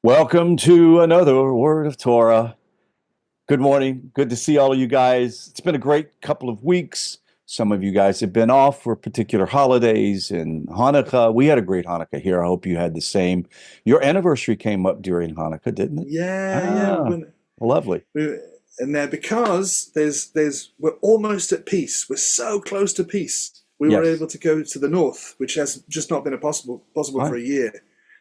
Welcome to another Word of Torah. Good morning. Good to see all of you guys. It's been a great couple of weeks. Some of you guys have been off for particular holidays and Hanukkah. We had a great Hanukkah here. I hope you had the same. Your anniversary came up during Hanukkah, didn't it? Yeah, we Ah, went, lovely. we, and there because we're almost at peace. We're so close to peace. We were Yes. able to go to the north, which has just not been possible for Right. a year.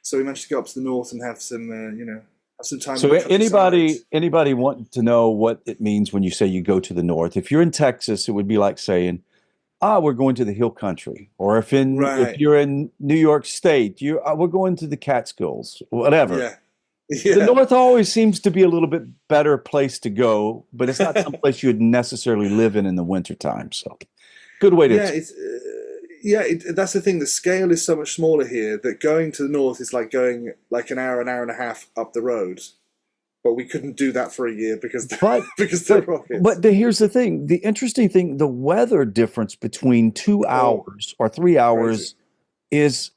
So we managed to go up to the north and have some, have some time in So the countryside. anybody want to know what it means when you say you go to the north? If you're in Texas, it would be like saying, we're going to the hill country. Or if Right. you're in New York State, we're going to the Catskills, whatever. Yeah. The Yeah. North always seems to be a little bit better place to go, but it's not someplace you'd necessarily live in the wintertime. So, good way to Yeah. explain. That's the thing. The scale is so much smaller here that going to the north is like going like an hour and a half up the road. But we couldn't do that for a year because But because the but rockets. here's the thing. The interesting thing, the weather difference between two Oh, hours or 3 hours crazy. is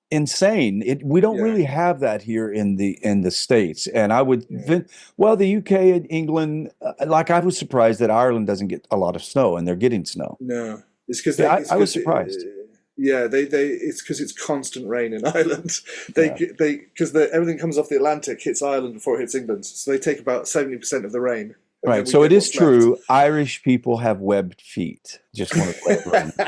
insane. We don't Yeah. really have that here in the States. And I would Yeah. well, the UK and England, like I was surprised that Ireland doesn't get a lot of snow, and they're getting snow. No, it's because Yeah, it's I was because surprised. yeah, it's because it's constant rain in Ireland. Yeah. Because everything comes off the Atlantic, hits Ireland before it hits England, so they take about 70% of the rain, and then Right. we So it get is what's left. true. Irish people have webbed feet. Just want to let everyone know.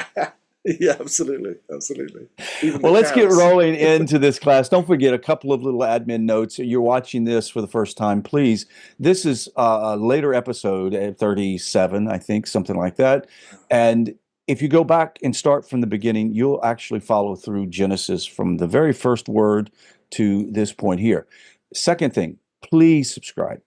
Yeah, absolutely, absolutely. Even the Well, let's get cows. rolling into this class. Don't forget a couple of little admin notes. You're watching this for the first time, please. This is a later episode at 37, I think, something like that. And if you go back and start from the beginning, you'll actually follow through Genesis from the very first word to this point here. Second thing, please subscribe.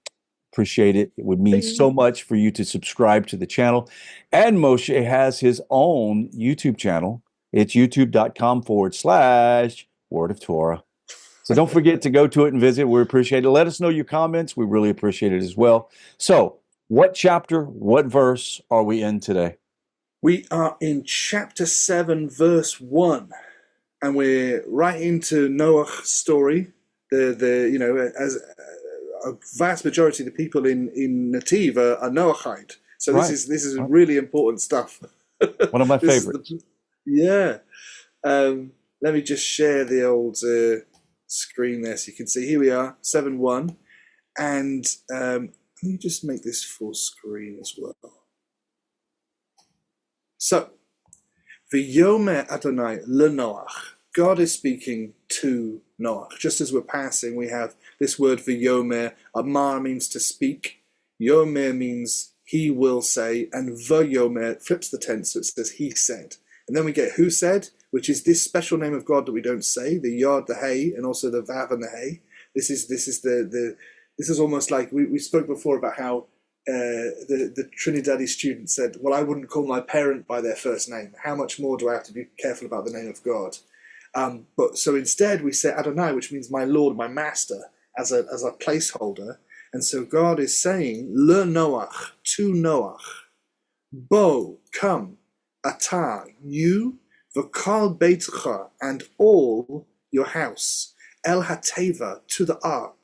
Appreciate it. It would mean so Bing. much for you to subscribe to the channel. And Moshe has his own YouTube channel. It's youtube.com/Word of Torah. So don't forget to go to it and visit. We appreciate it. Let us know your comments. We really appreciate it as well. So, what chapter, what verse are we in today? We are in chapter 7, verse 1, and we're right into Noah's story. As a vast majority of the people in NETIV are Noahide. So Right. this is Right. really important stuff. One of my This is favorites. yeah. Let me just share the old screen there so you can see. Here we are, 7:1, and let me just make this full screen as well. So, V'yomer Adonai leNoach. God is speaking to Noach. Just as we're passing, we have this word V'yomer. Amar means to speak. Yomer means he will say. And V'yomer flips the tense, so it says he said. And then we get who said, which is this special name of God that we don't say, the Yod, the Hey, and also the Vav and the Hey. This is almost like we spoke before about how the Trinidadi student said, well, I wouldn't call my parent by their first name. How much more do I have to be careful about the name of God? But so instead we say Adonai, which means my Lord, my Master, as a placeholder. And so God is saying, Le Noach, to Noach, Bo, come, Ata, you, V'kal Beitcha, and all your house, El Hateva, to the ark.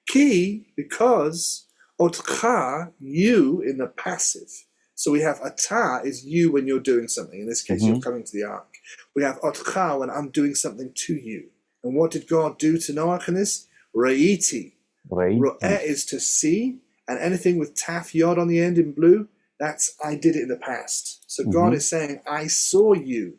Ki, because Otcha, you in the passive. So we have Ata is you when you're doing something. In this case, you're coming to the ark. We have Otcha when I'm doing something to you. And what did God do to Noach in this? Ra'iti. Right. Ro'eh is to see, and anything with taf yod on the end in blue, that's I did it in the past. So God is saying, I saw you.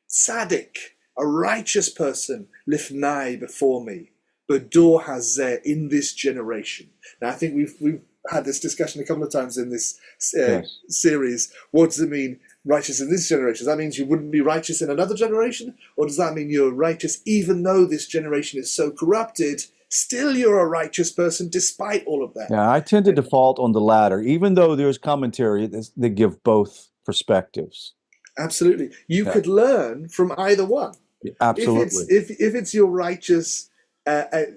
Tzaddik, a righteous person, lifnai before me. Bador hazeh, in this generation. Now, I think we've had this discussion a couple of times in this Yes. series. What does it mean, righteous in this generation? Does that mean you wouldn't be righteous in another generation? Or does that mean you're righteous even though this generation is so corrupted? Still, you're a righteous person despite all of that. Yeah, I tend to default on the latter, even though there's commentary that give both perspectives. Absolutely. You Yeah. could learn from either one. Absolutely. If it's your righteous,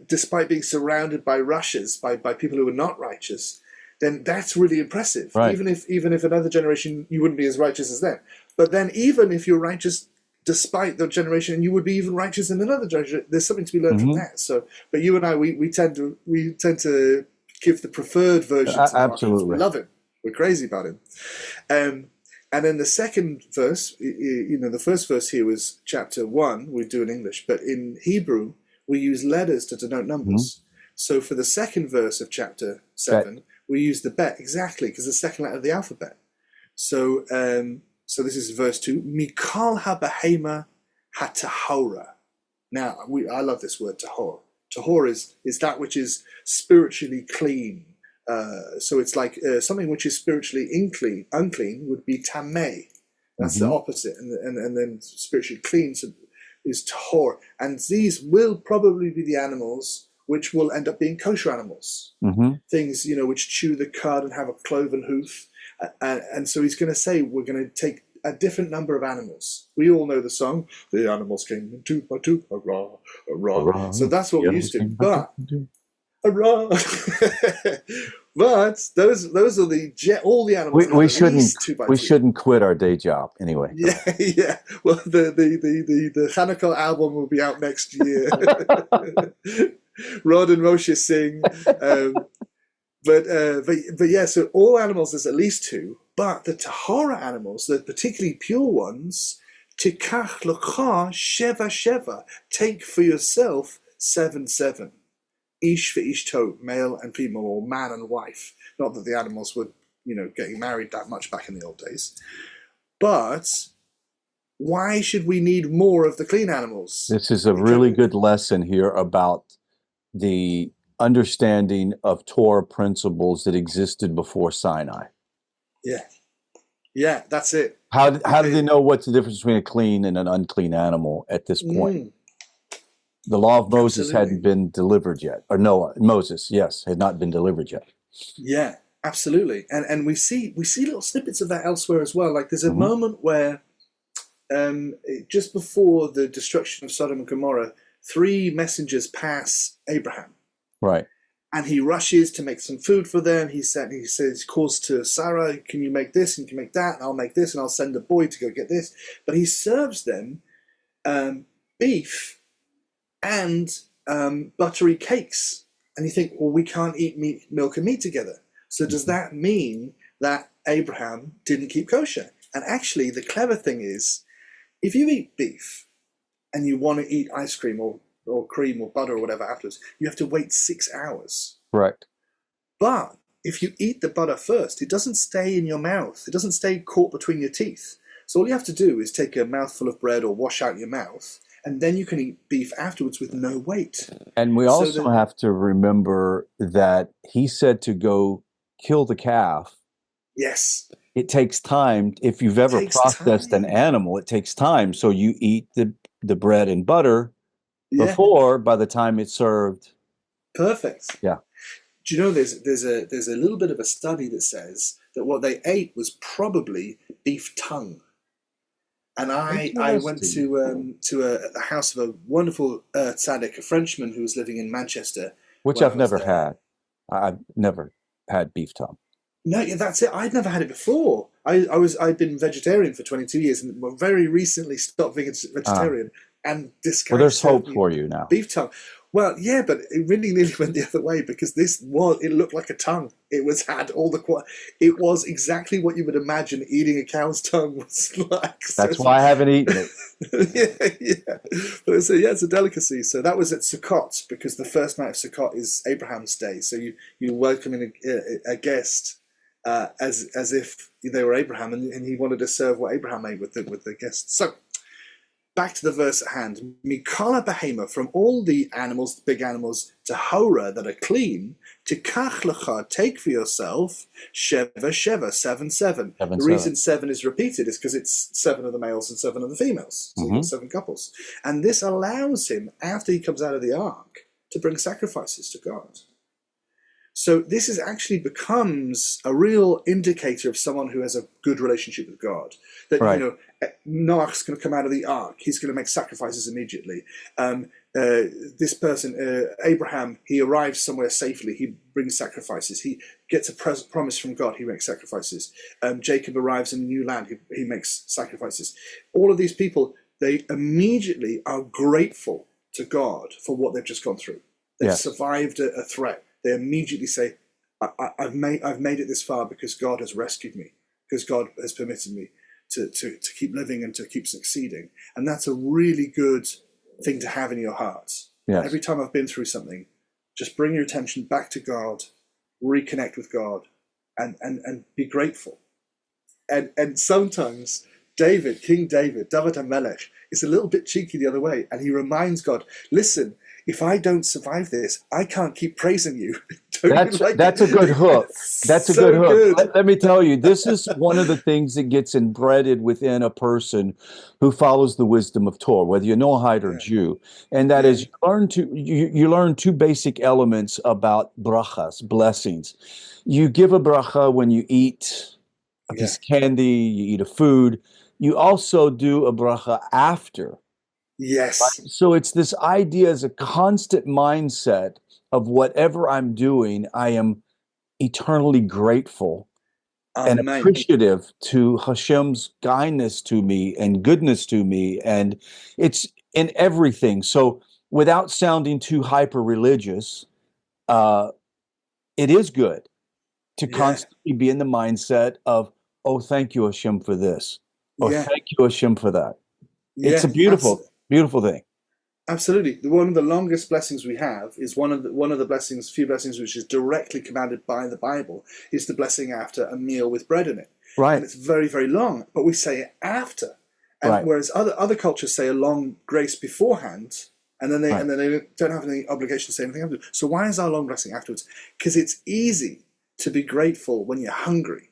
despite being surrounded by rushes, by people who are not righteous, then that's really impressive. Right. Even if another generation you wouldn't be as righteous as them. But then even if you're righteous despite the generation, and you would be even righteous in another generation. There's something to be learned from that. So, but you and I, we tend to give the preferred version to Noah. Absolutely. We love him. We're crazy about him. And then the second verse, the first verse here was chapter 1. We do in English, but in Hebrew we use letters to denote numbers. So for the second verse of chapter 7, we use the bet exactly because the second letter of the alphabet. So so this is verse 2. Mikal habahema hatahora. Now I love this word tahor. Tahor is that which is spiritually clean. So it's like something which is spiritually unclean would be tameh. That's the opposite, and then spiritually clean is tahor. And these will probably be the animals which will end up being kosher animals. Things which chew the cud and have a cloven hoof. And so he's going to say we're going to take a different number of animals. We all know the song, the animals came in two by two, hurrah, hurrah. So that's what we're used to. But hurrah! But those are all the animals. We shouldn't quit our day job anyway. Yeah. Well, the Hanukkah album will be out next year. Rod and Moshe sing. But yeah, so all animals, there's at least 2, but the Tahora animals, the particularly pure ones, tikach l'cha sheva sheva, take for yourself 7 7. Ish for ish to, male and female, or man and wife. Not that the animals were, getting married that much back in the old days. But why should we need more of the clean animals? This is a really good lesson here about the understanding of Torah principles that existed before Sinai. Yeah, that's it. How do they know what's the difference between a clean and an unclean animal at this point? The law of Moses hadn't been delivered yet, or Moses, yes, had not been delivered yet. Yeah, absolutely. And we see little snippets of that elsewhere as well. Like there's a moment where just before the destruction of Sodom and Gomorrah, 3 messengers pass Abraham. Right. And he rushes to make some food for them. He calls to Sarah, can you make this and can you make that? And I'll make this and I'll send a boy to go get this. But he serves them beef and buttery cakes. And you think, well, we can't eat milk and meat together. So does that mean that Abraham didn't keep kosher? And actually, the clever thing is, if you eat beef and you want to eat ice cream or cream or butter or whatever afterwards, you have to wait 6 hours. Right. But if you eat the butter first, it doesn't stay in your mouth. It doesn't stay caught between your teeth. So all you have to do is take a mouthful of bread or wash out your mouth, and then you can eat beef afterwards with no weight. And we also have to remember that he said to go kill the calf. Yes. It takes time. If you've ever processed an animal, it takes time. So you eat the bread and butter before, by the time it's served. Perfect. Yeah. Do you know there's a little bit of a study that says that what they ate was probably beef tongue. And I went to a house of a wonderful tzaddik, a Frenchman who was living in Manchester. Which I've never had. I've never had beef tongue. No, yeah, that's it. I'd never had it before. I'd been vegetarian for 22 years and very recently stopped being vegetarian. And this guy, well, there's hope for you now. Beef tongue. Well, yeah, but it really nearly went the other way because it looked like a tongue. It it was exactly what you would imagine eating a cow's tongue was like. That's why I haven't eaten it. yeah. But it's a delicacy. So that was at Sukkot because the first night of Sukkot is Abraham's day. So you welcome in a guest as if they were Abraham, and he wanted to serve what Abraham made with the guests. So back to the verse at hand. Mikala behema, from all the animals, the big animals, to hora that are clean, to kach lecha, take for yourself, sheva sheva, 7 7. The reason 7 is repeated is because it's 7 of the males and 7 of the females. So you've got 7 couples. And this allows him, after he comes out of the ark, to bring sacrifices to God. So this actually becomes a real indicator of someone who has a good relationship with God. That, Noah's going to come out of the ark. He's going to make sacrifices immediately. This person, Abraham, he arrives somewhere safely. He brings sacrifices. He gets a promise from God. He makes sacrifices. Jacob arrives in a new land. He makes sacrifices. All of these people, they immediately are grateful to God for what they've just gone through. They've Yes. survived a threat. They immediately say, I've made it this far because God has rescued me, because God has permitted me to keep living and to keep succeeding. And that's a really good thing to have in your heart. Yes. Every time I've been through something, just bring your attention back to God, reconnect with God, and be grateful. And sometimes King David HaMelech, is a little bit cheeky the other way, and he reminds God, listen, if I don't survive this, I can't keep praising you. That's a good hook. That's a so good hook. good. Let me tell you, this is one of the things that gets embedded within a person who follows the wisdom of Torah, whether you're Noahide or Yeah. Jew. And that Yeah. is you learn two basic elements about brachas, blessings. You give a bracha when you eat a Yeah. piece of candy, you eat a food. You also do a bracha after. Yes. So it's this idea as a constant mindset of whatever I'm doing, I am eternally grateful and Amen. appreciative to Hashem's kindness to me and goodness to me. And it's in everything. So without sounding too hyper religious, it is good to Yeah. constantly be in the mindset of, oh, thank you, Hashem, for this. Or Yeah. thank you, Hashem, for that. It's a Yeah. beautiful, beautiful thing. Absolutely. One of the longest blessings we have is one of the blessings, few blessings, which is directly commanded by the Bible, is the blessing after a meal with bread in it. Right. And it's very, very long, but we say it after. And Right. whereas other cultures say a long grace beforehand, and then they don't have any obligation to say anything after. So why is our long blessing afterwards? Because it's easy to be grateful when you're hungry.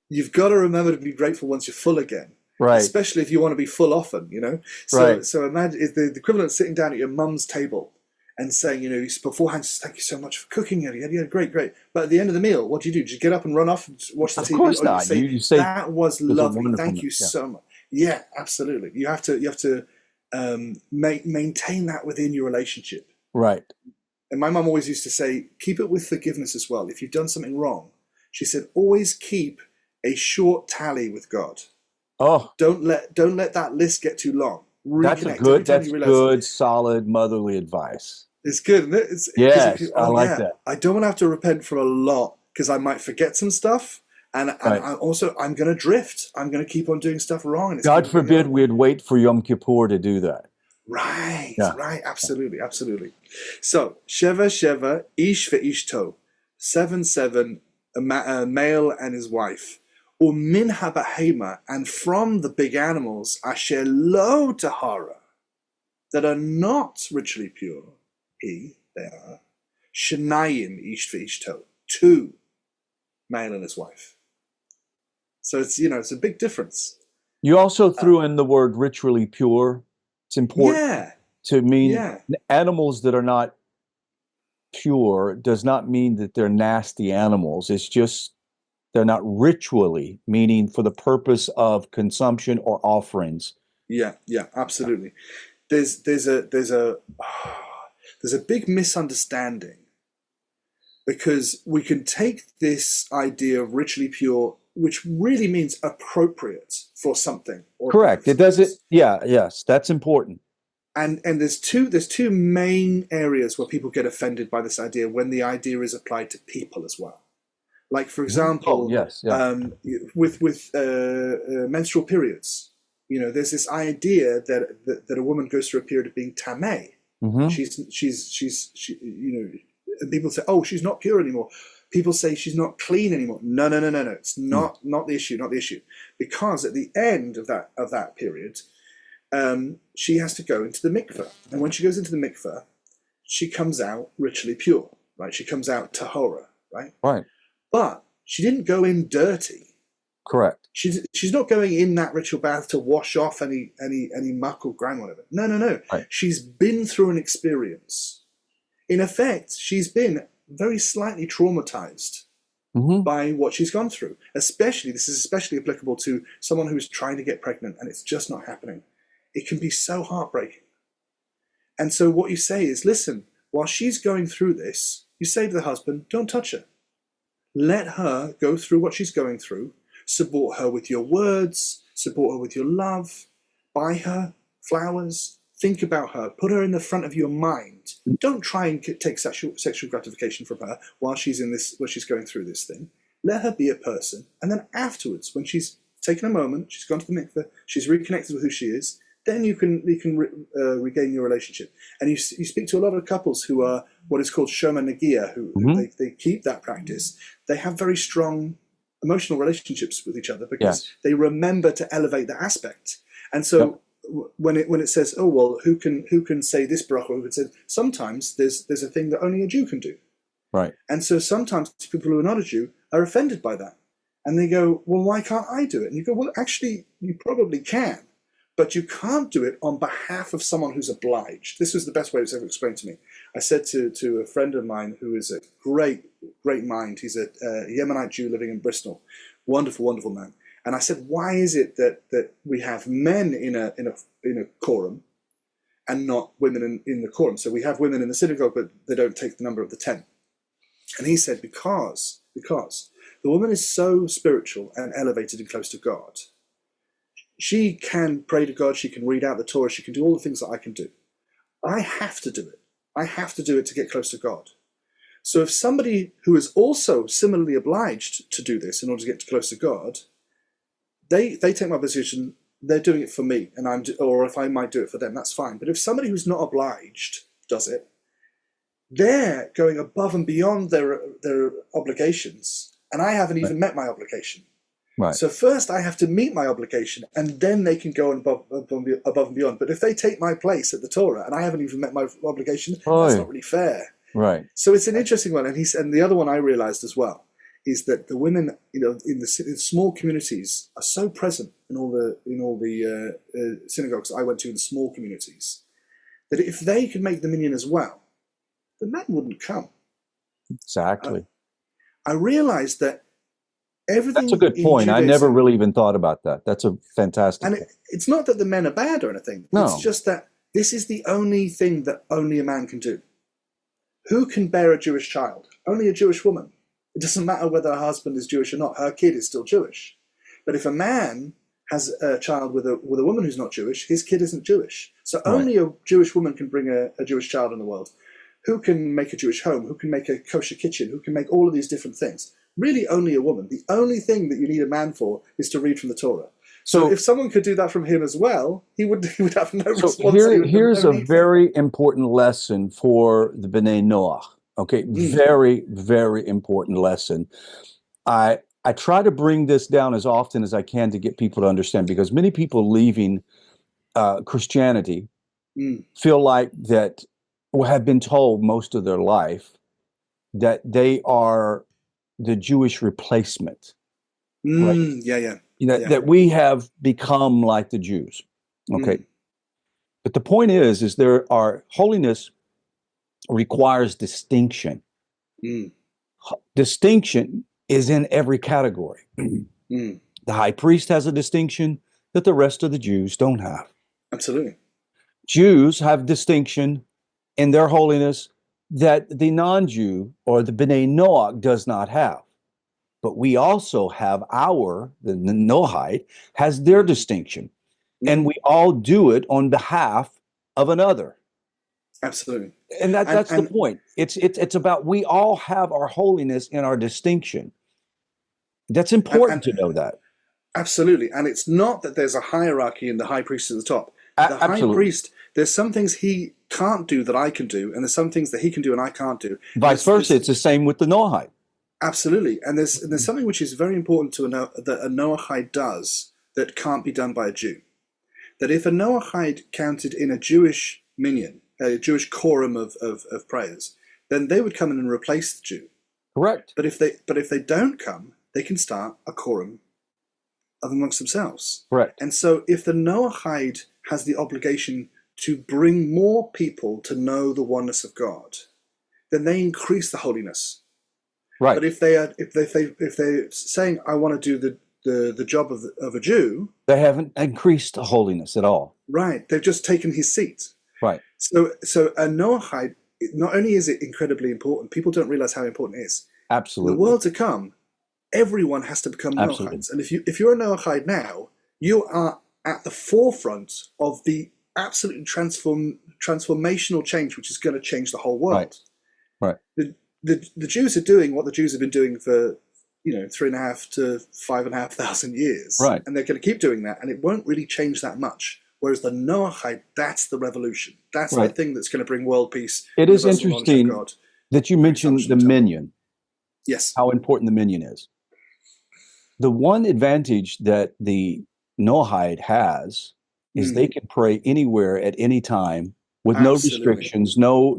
You've got to remember to be grateful once you're full again. Right. Especially if you want to be full often, So imagine the equivalent of sitting down at your mum's table and saying, beforehand, thank you so much for cooking. Yeah, great. But at the end of the meal, what do? Did you get up and run off and watch the TV? Of course or not. You say that was lovely. Thank you so much. Yeah, absolutely. You have to maintain that within your relationship. Right. And my mum always used to say, keep it with forgiveness as well. If you've done something wrong, she said, always keep a short tally with God. Oh, don't let that list get too long. Reconnect. That's good, solid motherly advice. It's good, isn't it? Yes, I like that. I don't want to have to repent for a lot because I might forget some stuff, and I'm going to drift. I'm going to keep on doing stuff wrong. And God forbid we'd wait for Yom Kippur to do that. Right, right, absolutely. So Sheva, Ish ve'ishto, 7, a male and his wife. Umin habahema, and from the big animals, asher lo tahara, that are not ritually pure, they are, shenayim ish ve'ishto, 2, male and his wife. So it's a big difference. You also threw in the word ritually pure. It's important to mean animals that are not pure does not mean that they're nasty animals. It's just they're not ritually, meaning for the purpose of consumption or offerings. Yeah, absolutely. There's a big misunderstanding because we can take this idea of ritually pure, which really means appropriate for something. Correct. It does it. Yeah. Yes, that's important. And there's two main areas where people get offended by this idea when the idea is applied to people as well. Like, for example, with menstrual periods, there's this idea that a woman goes through a period of being tameh. She and people say, oh, she's not pure anymore. People say she's not clean anymore. No. It's not the issue. Because at the end of that period, she has to go into the mikveh. And when she goes into the mikveh, she comes out ritually pure, right? She comes out tahora, right? Right. But she didn't go in dirty. Correct. She's not going in that ritual bath to wash off any muck or grime or whatever. No. Right. She's been through an experience. In effect, she's been very slightly traumatized by what she's gone through. This is especially applicable to someone who's trying to get pregnant and it's just not happening. It can be so heartbreaking. And so what you say is, listen, while she's going through this, you say to the husband, don't touch her. Let her go through what she's going through. Support her with your words. Support her with your love. buy her flowers, think about her, put her in the front of your mind. Don't try and take sexual gratification from her while she's going through this thing. Let her be a person, and then afterwards, when she's taken a moment, she's gone to the mikveh, she's reconnected with who she is, then you can regain your relationship. And you speak to a lot of couples who are what is called Shoma Nagia, who they keep that practice. They have very strong emotional relationships with each other because they remember to elevate that aspect. And so when it says, oh well, who can say this bracha? Who can say, sometimes there's a thing that only a Jew can do. Right. And so sometimes people who are not a Jew are offended by that. And they go, well, why can't I do it? And you go, well, actually, you probably can, but you can't do it on behalf of someone who's obliged. This was the best way it was ever explained to me. I said to a friend of mine who is a great mind, he's a Yemenite Jew living in Bristol, wonderful, wonderful man. And I said, why is it that we have men in a quorum and not women in the quorum? So we have women in the synagogue, but they don't take the number of the 10. And he said, because the woman is so spiritual and elevated and close to God. She can pray to God, she can read out the Torah, she can do all the things that I can do. I have to do it. I have to do it to get close to God. So if somebody who is also similarly obliged to do this in order to get close to God, they take my position, they're doing it for me, or if I might do it for them, that's fine. But if somebody who's not obliged does it, they're going above and beyond their obligations, and I haven't even met my obligation. Right. So first I have to meet my obligation, and then they can go above and beyond. But if they take my place at the Torah, and I haven't even met my obligation, that's not really fair. Right. So it's an interesting one. And the other one I realized as well is that the women, in small communities are so present in all the synagogues I went to in small communities, that if they could make the minyan as well, the men wouldn't come. Exactly. I realized that everything. That's a good point. I never really even thought about that. That's a fantastic point. It's not that the men are bad or anything. No. It's just that this is the only thing that only a man can do. Who can bear a Jewish child? Only a Jewish woman. It doesn't matter whether her husband is Jewish or not. Her kid is still Jewish. But if a man has a child with a woman who's not Jewish, his kid isn't Jewish. So only a Jewish woman can bring a Jewish child in the world. Who can make a Jewish home? Who can make a kosher kitchen? Who can make all of these different things? Really only a woman. The only thing that you need a man for is to read from the Torah. So if someone could do that from him as well, he would have no responsibility. Here's a very important lesson for the B'nai Noach. Okay, very, very important lesson. I try to bring this down as often as I can to get people to understand, because many people leaving Christianity feel like that, or have been told most of their life, that they are the Jewish replacement. Right? That we have become like the Jews. Okay. But the point is holiness requires distinction. Distinction is in every category. The high priest has a distinction that the rest of the Jews don't have. Absolutely. Jews have distinction in their holiness that the non-Jew or the B'nai Noach does not have. But we also have the Noahide has their distinction. And we all do it on behalf of another. Absolutely. And that's the point. It's about, we all have our holiness in our distinction. That's important to know that. Absolutely. And it's not that there's a hierarchy and the high priest at the top. The high priest, there's some things he can't do that I can do, and there's some things that he can do and I can't do. Vice versa, it's the same with the Noahide. Absolutely. And there's something which is very important to that a Noahide does that can't be done by a Jew. That if a Noahide counted in a Jewish minyan, a Jewish quorum of prayers, then they would come in and replace the Jew. Correct. But if they don't come, they can start a quorum amongst themselves. Correct. And so if the Noahide has the obligation to bring more people to know the oneness of God, then they increase the holiness. Right. But if they're saying, I want to do the job of a Jew, they haven't increased holiness at all. Right. They've just taken his seat. Right. So a Noahide, not only is it incredibly important, people don't realize how important it is. Absolutely. In the world to come, everyone has to become Noahides. And if you're a Noahide now, you are at the forefront of the absolutely transformational change, which is going to change the whole world. Right. The Jews are doing what the Jews have been doing for 3,500 to 5,500 years, Right. and they're going to keep doing that, and it won't really change that much. Whereas the Noahide, that's the revolution. That's the thing that's going to bring world peace. It is universal knowledge of interesting God. that you mentioned the minion. Yes. How important the minion is. The one advantage that the Noahide has is they can pray anywhere at any time with no restrictions, no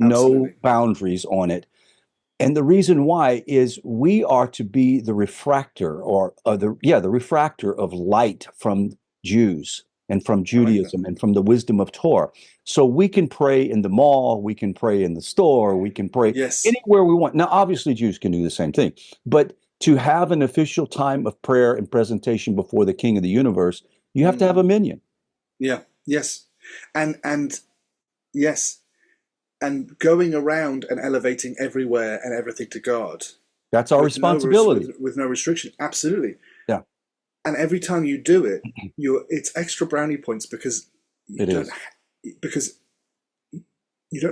boundaries on it. And the reason why is we are to be the refractor the refractor of light from Jews and from Judaism and from the wisdom of Torah. So we can pray in the mall, we can pray in the store, we can pray anywhere we want. Now, obviously, Jews can do the same thing, but to have an official time of prayer and presentation before the King of the universe, you have to have a minion. Yeah. Yes. And yes. And going around and elevating everywhere and everything to God. That's our responsibility. With no restriction. Absolutely. Yeah. And every time you do it, it's extra brownie points because you don't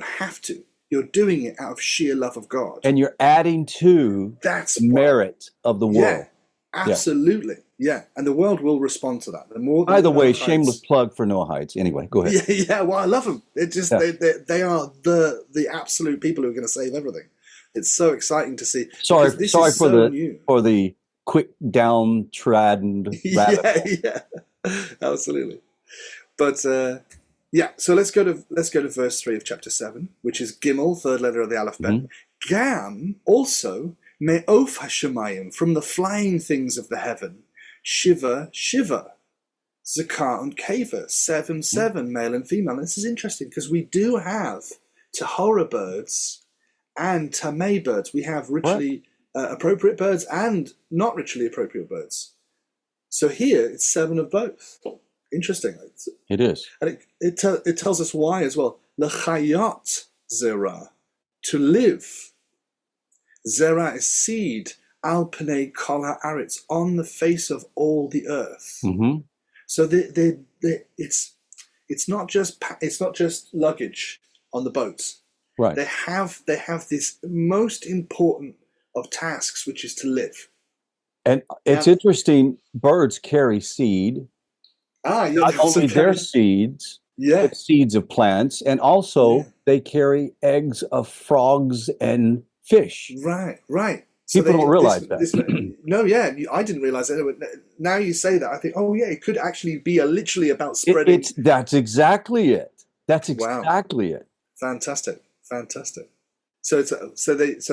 have to. You're doing it out of sheer love of God. And you're adding to the merit of the world. Absolutely. Yeah. And the world will respond to that. By the way, shameless plug for Noahides. Anyway, go ahead. Yeah. Well, I love them. It just they are the absolute people who are going to save everything. It's so exciting to see. Sorry for the quick downtrodden rabbit hole. Yeah. Absolutely. But so let's go to verse 3 of chapter 7, which is Gimel, third letter of the alphabet. Gam also me'of hashemayim, from the flying things of the heaven. Shiva, Zakar and Keva, 7, male and female. And this is interesting because we do have Tahora birds and Tamei birds. We have ritually appropriate birds and not ritually appropriate birds. So here it's 7 of both. Interesting. It is. And it tells us why as well. L'chayot zera, to live. Zera is seed. Al pnei kol haaretz, on the face of all the earth. So it's not just luggage on the boats. Right. They have this most important of tasks, which is to live. And it's interesting. Birds carry seed. Not only their seeds, but seeds of plants, and also they carry eggs of frogs and fish. Right. People don't realize that. No, I didn't realize that. Now you say that, I think, it could actually be literally about spreading. That's exactly it. That's exactly it. Fantastic. So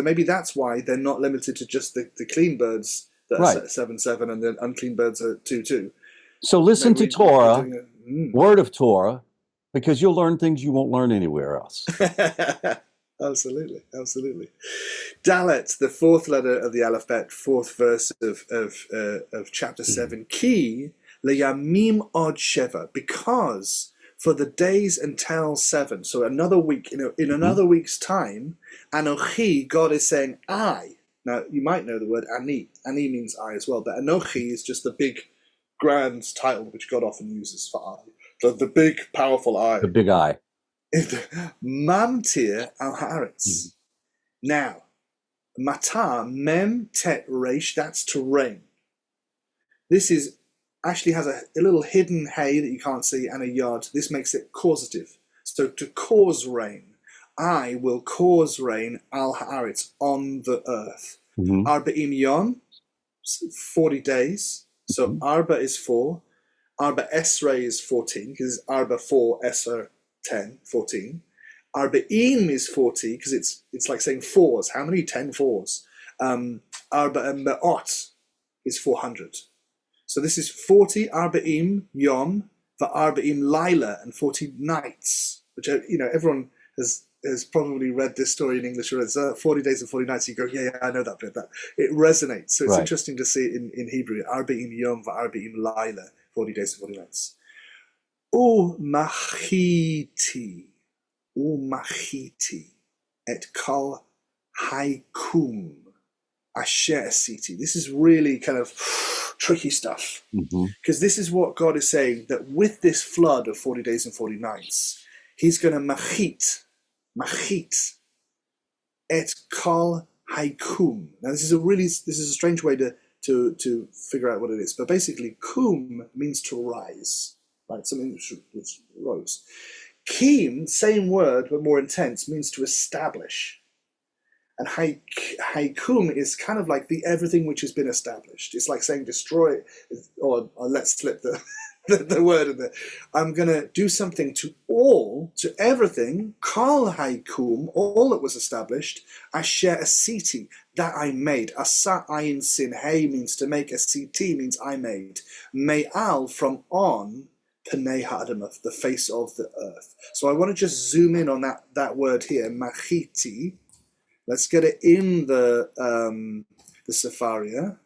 maybe that's why they're not limited to just the clean birds that are 7, and then unclean birds are 2. So listen to Torah, word of Torah, because you'll learn things you won't learn anywhere else. Absolutely. Dalet, the fourth letter of the alphabet, fourth verse of chapter 7. Ki leyamim od sheva, because for the days until 7. So another week, in another week's time, Anochi, God is saying, I. Now you might know the word ani. Ani means I as well, but Anochi is just the big, grand title which God often uses for I. The big, powerful I. The big I. Mamtir al haaretz. Now, matar mem tet reish, that's to rain. This is actually has a little hidden hey that you can't see and a yod. This makes it causative. So to cause rain. I will cause rain al haaretz, on the earth. Arba'im yom, 40 days. So Arba is 4. Arba Esrei is 14, because Arba 4, Esra 10, 14. Arba'im is 40, because it's like saying fours. How many? 10 fours. Arba and Me'ot is 400. So this is 40 Arba'im Yom, for Arba'im Laila, and 40 nights, which, everyone has probably read this story in English, or it's 40 days and 40 nights. You go, yeah, I know that bit. That it resonates. So it's interesting to see it in Hebrew. Arba'im Yom v'Arba'im Laila, 40 days and 40 nights. Machiti et kol haikum asher asiti. This is really kind of tricky stuff. Mm-hmm. Because this is what God is saying, that with this flood of 40 days and 40 nights, he's going to machit et kol haikum. Now this is a strange way to figure out what it is, but basically kum means to rise, right? Something which rose. Kim, same word but more intense, means to establish. And haikum is kind of like the everything which has been established. It's like saying destroy, or let's slip the word in there. I'm going to do something to everything, kal haikum, all that was established, asher asiti, that I made. Asa ayin sin hey means to make, asiti means I made. Me'al, from on, Panei ha'adamah, the face of the earth. So I want to just zoom in on that word here, machiti. Let's get it in the Sefaria.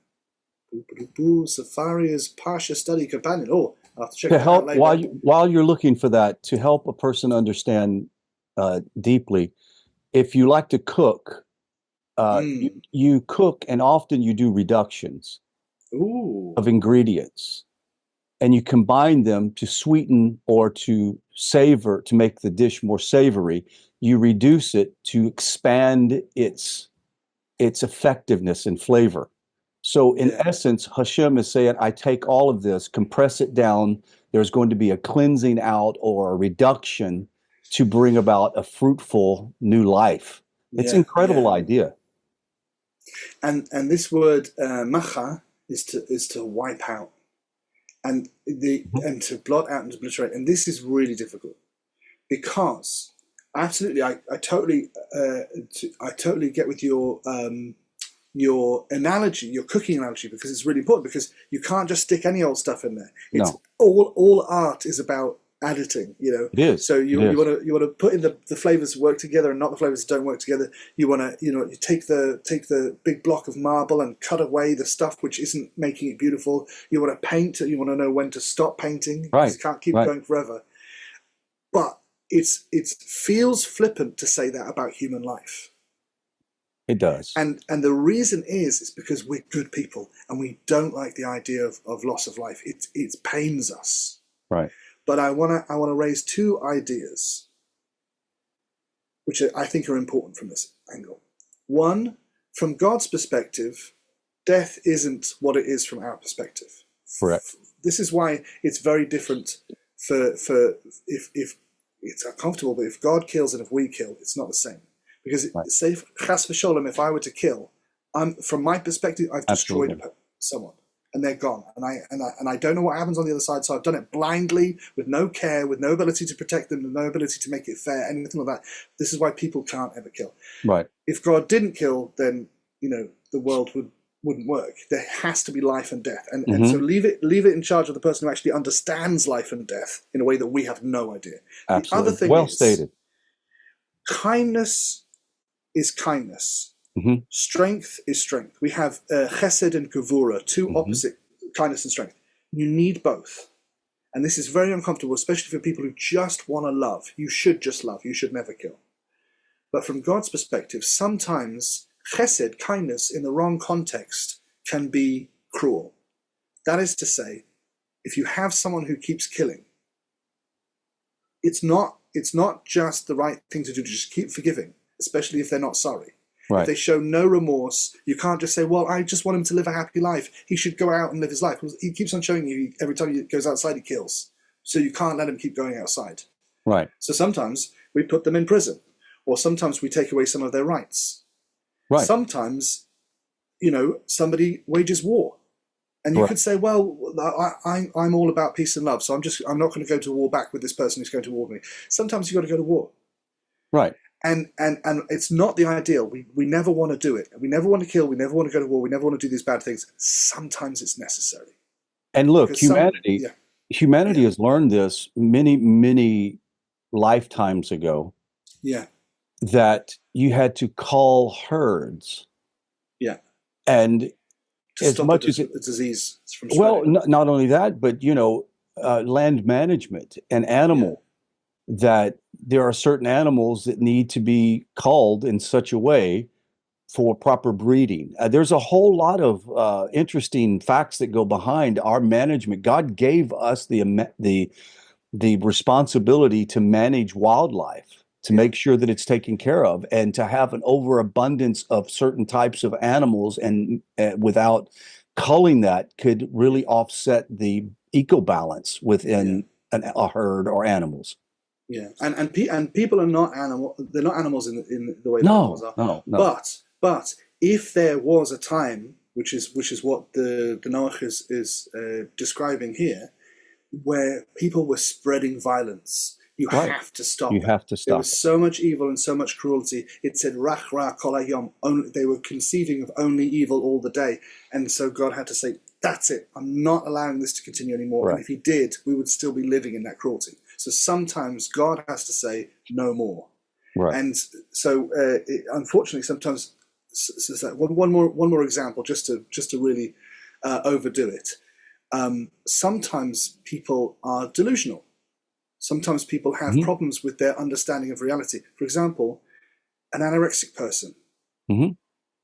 Sefaria's Parsha Study Companion. Oh, I'll have to check To that help, out later. while you're looking for that, to help a person understand deeply, if you like to cook, you cook, and often you do reductions of ingredients, and you combine them to sweeten or to savor, to make the dish more savory. You reduce it to expand its effectiveness and flavor. So in essence, Hashem is saying, I take all of this, compress it down. There's going to be a cleansing out or a reduction to bring about a fruitful new life. It's an incredible idea. And this word macha is to wipe out, and to blot out and to obliterate. And this is really difficult, because absolutely, I totally get with your analogy, your cooking analogy, because it's really important, because you can't just stick any old stuff in there. It's all art is about editing, It is. So you want to put in the flavors work together, and not the flavors don't work together. You want to you take the big block of marble and cut away the stuff which isn't making it beautiful. You want to paint, you want to know when to stop painting. Right. You can't keep going forever. But it feels flippant to say that about human life. It does. And the reason is because we're good people, and we don't like the idea of loss of life. It pains us. Right. But I wanna raise two ideas which I think are important from this angle. One, from God's perspective, death isn't what it is from our perspective. Correct. This is why it's very different for if it's uncomfortable, but if God kills and if we kill, it's not the same. Because say, chas v'sholem, if I were to kill, from my perspective, I've destroyed someone, and they're gone, and I don't know what happens on the other side. So I've done it blindly, with no care, with no ability to protect them, with no ability to make it fair, anything like that. This is why people can't ever kill. Right. If God didn't kill, then the world wouldn't work. There has to be life and death, and so leave it in charge of the person who actually understands life and death in a way that we have no idea. Absolutely. The other thing well stated. Kindness is kindness. Strength is strength. We have chesed and gevura, two opposite, kindness and strength. You need both. And this is very uncomfortable, especially for people who just want to love. You should just love. You should never kill. But from God's perspective, sometimes chesed, kindness, in the wrong context can be cruel. That is to say, if you have someone who keeps killing, it's not just the right thing to do to just keep forgiving, especially if they're not sorry. Right. If they show no remorse, you can't just say, well, I just want him to live a happy life. He should go out and live his life. He keeps on showing you every time he goes outside, he kills. So you can't let him keep going outside. Right. So sometimes we put them in prison, or sometimes we take away some of their rights. Right. Sometimes, somebody wages war. And you could say, well, I'm all about peace and love, so I'm not going to go to war back with this person who's going to war with me. Sometimes you've got to go to war. Right. And it's not the ideal. We never want to do it. We never want to kill. We never want to go to war. We never want to do these bad things. Sometimes it's necessary. And look, humanity has learned this many, many lifetimes ago. Yeah. That you had to call herds. Yeah. And to as stop much a as disease from spreading. Well, not only that, but land management and animal. That there are certain animals that need to be culled in such a way for proper breeding. There's a whole lot of interesting facts that go behind our management. God gave us the responsibility to manage wildlife, to make sure that it's taken care of, and to have an overabundance of certain types of animals, and without culling that could really offset the eco balance within a herd or animals. Yeah, and people are not animal. They're not animals in the way that animals are. No. But if there was a time, which is what the Noach is describing here, where people were spreading violence, you have to stop. You have to stop. There was so much evil and so much cruelty. It said rach ra kol hayom. They were conceiving of only evil all the day, and so God had to say, "That's it. I'm not allowing this to continue anymore." And if He did, we would still be living in that cruelty. So sometimes God has to say no more. Right. And so, unfortunately, sometimes. So one more example, just to really overdo it. Sometimes people are delusional. Sometimes people have problems with their understanding of reality. For example, an anorexic person,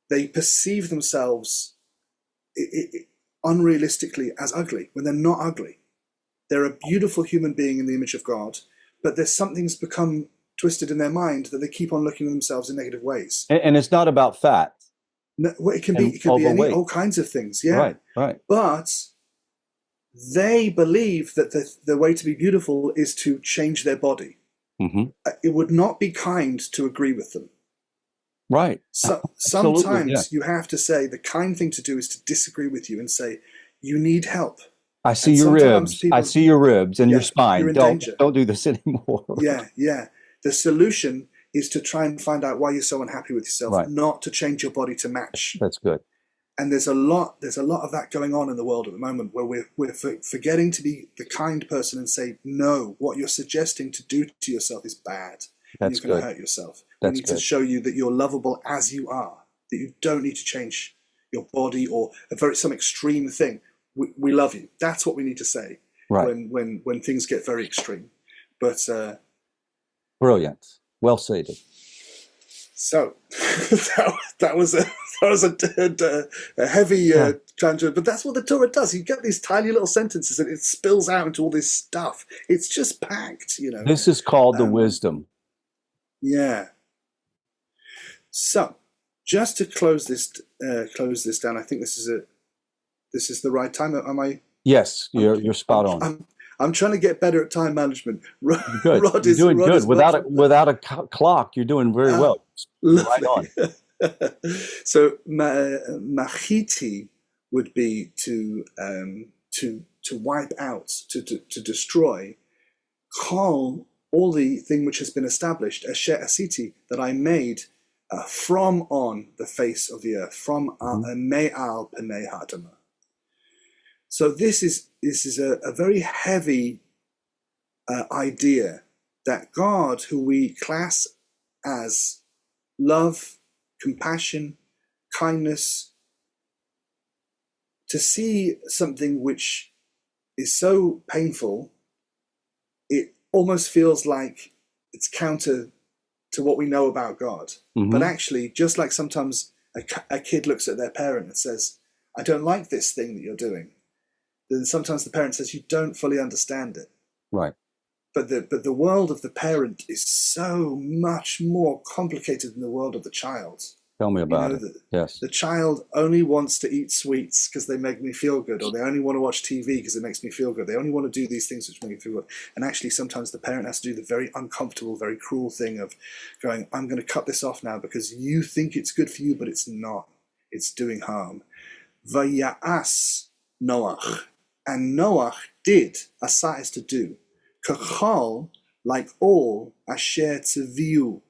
they perceive themselves unrealistically as ugly when they're not ugly. They're a beautiful human being in the image of God, but there's something's become twisted in their mind that they keep on looking at themselves in negative ways. And it's not about fat. No, it can be all kinds of things. Yeah. Right. But they believe that the way to be beautiful is to change their body. It would not be kind to agree with them. Right. So sometimes you have to say the kind thing to do is to disagree with you and say, you need help. I see your ribs. I see your ribs and your spine. You're in don't danger. Don't do this anymore. Yeah. The solution is to try and find out why you're so unhappy with yourself, not to change your body to match. That's good. And there's a lot of that going on in the world at the moment, where we're forgetting to be the kind person and say, no, what you're suggesting to do to yourself is bad. That's you're going to hurt yourself. We need to show you that you're lovable as you are, that you don't need to change your body or some extreme thing. We love you. That's what we need to say when things get very extreme. But brilliant. Well stated. So that was a heavy tangent, but that's what the Torah does. You get these tiny little sentences, and it spills out into all this stuff. It's just packed, This is called the wisdom. Yeah. So, just to close this down, I think this is the right time. Am I? Yes, you're spot on. I'm trying to get better at time management. Good. You're doing good. Without a clock, you're doing very well. Right on. So machiti would be to wipe out, to destroy. Kol, all the thing which has been established, asher asiti, that I made from on the face of the earth, from me'al panei ha'adamah. So this is a very heavy idea that God, who we class as love, compassion, kindness, to see something which is so painful, it almost feels like it's counter to what we know about God. But actually, just like sometimes a kid looks at their parent and says, I don't like this thing that you're doing. Then sometimes the parent says, you don't fully understand it. Right. But the world of the parent is so much more complicated than the world of the child. Tell me about it. Yes. The child only wants to eat sweets because they make me feel good, or they only want to watch TV because it makes me feel good. They only want to do these things which make me feel good. And actually, sometimes the parent has to do the very uncomfortable, very cruel thing of going, I'm going to cut this off now because you think it's good for you, but it's not. It's doing harm. Vaya'as Noach. And Noach did, asa is to do, kachal, like all, asher tziviu,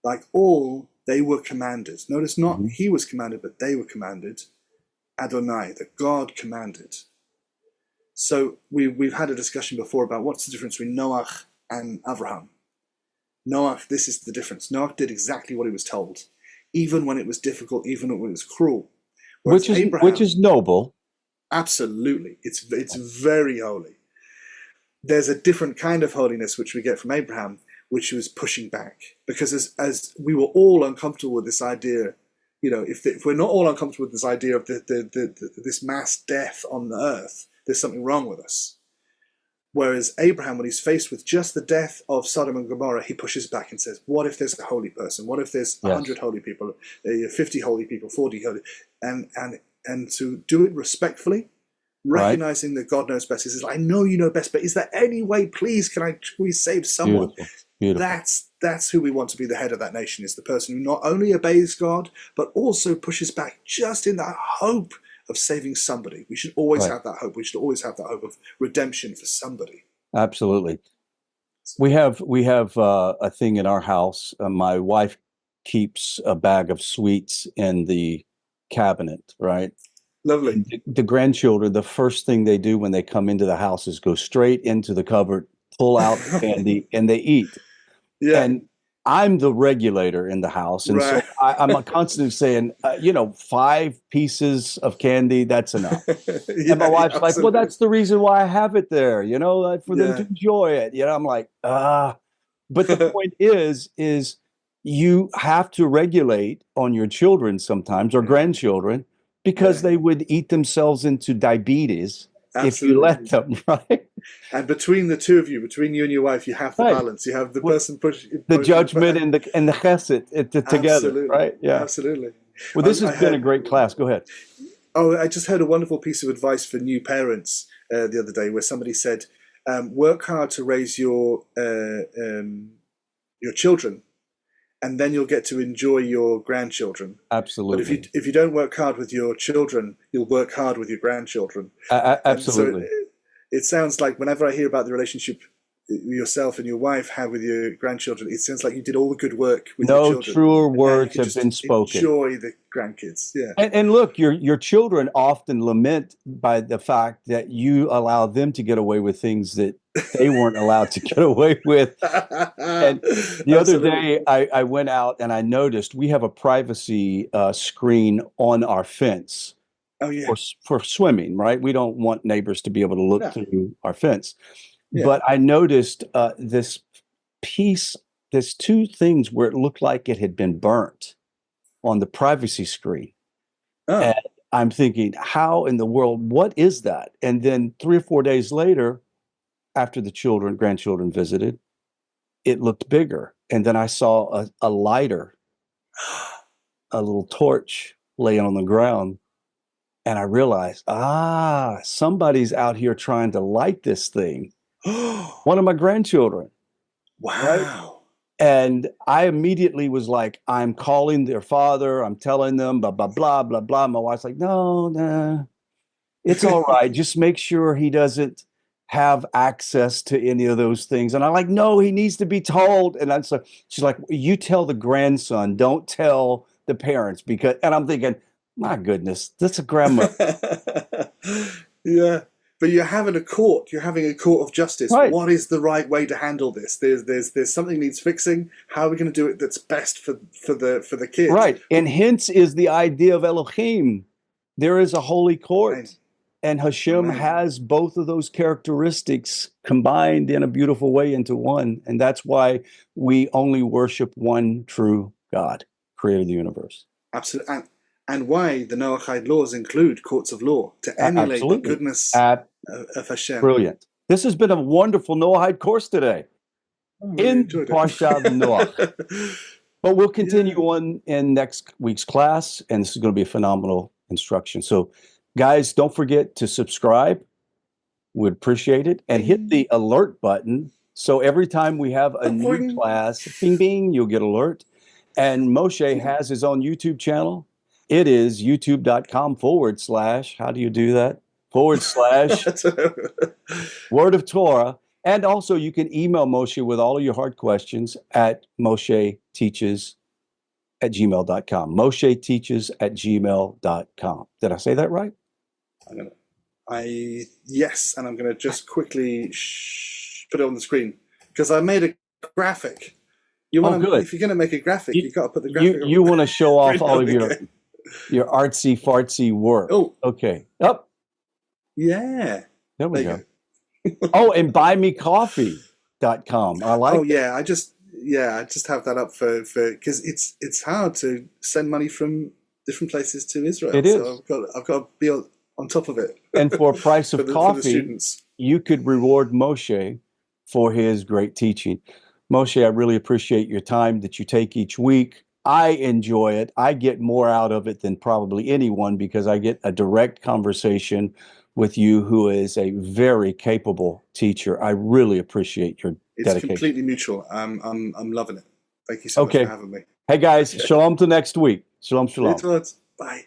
like all, they were commanded. Notice not he was commanded, but they were commanded. Adonai, that God commanded. So we've had a discussion before about what's the difference between Noach and Abraham. Noach, this is the difference. Noach did exactly what he was told, even when it was difficult, even when it was cruel. Which is noble. Absolutely. It's very holy. There's a different kind of holiness which we get from Abraham, which was pushing back. Because as we were all uncomfortable with this idea, if we're not all uncomfortable with this idea of this mass death on the earth, there's something wrong with us. Whereas Abraham, when he's faced with just the death of Sodom and Gomorrah, he pushes back and says, what if there's a holy person? What if there's 100 holy people, 50 holy people, 40 holy? And to do it respectfully, recognizing that God knows best. He says, I know you know best, but is there any way, please, can we save someone? Beautiful. That's who we want to be the head of that nation, is the person who not only obeys God, but also pushes back just in that hope of saving somebody. We should always have that hope. We should always have that hope of redemption for somebody. Absolutely. We have a thing in our house. My wife keeps a bag of sweets in the cabinet, right? Lovely. The grandchildren, the first thing they do when they come into the house is go straight into the cupboard, pull out the candy, and they eat. Yeah. And I'm the regulator in the house. And so I'm constantly saying, 5 pieces of candy, that's enough. And my wife's like, well, that's the reason why I have it there, for them to enjoy it. I'm like, But the point is you have to regulate on your children sometimes, or grandchildren, because they would eat themselves into diabetes. If you let them, right? And between the two of you, between you and your wife, you have the balance. You have the person pushing the judgment and the chesed together, right? Yeah, absolutely. Well, this has been a great class. Go ahead. Oh, I just heard a wonderful piece of advice for new parents the other day, where somebody said, "Work hard to raise your children, and then you'll get to enjoy your grandchildren." Absolutely. But if you don't work hard with your children, you'll work hard with your grandchildren. Absolutely. So it sounds like whenever I hear about the relationship yourself and your wife have with your grandchildren, it sounds like you did all the good work with your children. No truer words have been spoken. Enjoy the grandkids. Yeah. And look, your children often lament by the fact that you allow them to get away with things that they weren't allowed to get away with. And the other day, I went out and I noticed we have a privacy screen on our fence. Oh, yeah. For swimming, right? We don't want neighbors to be able to look through our fence. Yeah. But I noticed this piece, there's 2 things where it looked like it had been burnt on the privacy screen. Oh. And I'm thinking, how in the world, what is that? And then 3 or 4 days later, after the grandchildren visited, it looked bigger. And then I saw a lighter, a little torch laying on the ground. And I realized, somebody's out here trying to light this thing. One of my grandchildren. Wow. Right? And I immediately was like, I'm calling their father. I'm telling them, blah, blah, blah, blah, blah. My wife's like, no, it's all right. Just make sure he doesn't have access to any of those things. And I'm like, no, he needs to be told. And so she's like, you tell the grandson, don't tell the parents. And I'm thinking, my goodness, that's a grandma. Yeah. But you're having a court of justice. Right. What is the right way to handle this? There's something needs fixing. How are we going to do it that's best for the kids? Right. And hence is the idea of Elohim. There is a holy court. Right. And Hashem has both of those characteristics combined in a beautiful way into one. And that's why we only worship one true God, creator of the universe. Absolutely. And why the Noahide laws include courts of law to emulate the goodness of Hashem. Brilliant. This has been a wonderful Noahide course today. In Parshat Noah. But we'll continue on in next week's class, and this is going to be a phenomenal instruction. So, guys, don't forget to subscribe. We'd appreciate it. And hit the alert button. So every time we have a new class, bing, bing, you'll get alert. And Moshe has his own YouTube channel. It is youtube.com/ how do you do that? / Word of Torah. And also you can email Moshe with all of your hard questions at mosheteaches@gmail.com. mosheteaches@gmail.com. Did I say that right? Yes, and I'm going to just quickly put it on the screen because I made a graphic. Good. If you're going to make a graphic, you've got to put the graphic on. You want to show off all of your artsy fartsy work. Oh, okay. Up. Yeah. There we go. Oh, and buymecoffee.com. I like. Oh yeah, I just have that up for because it's hard to send money from different places to Israel. It is. So I've got to be on top of it. And for a price for of the coffee, students. you could reward Moshe for his great teaching. Moshe, I really appreciate your time that you take each week. I enjoy it. I get more out of it than probably anyone because I get a direct conversation with you, who is a very capable teacher. I really appreciate your It's dedication. completely mutual. I'm loving it. Thank you so much for having me. Hey guys, shalom till next week. Shalom, shalom. Bye.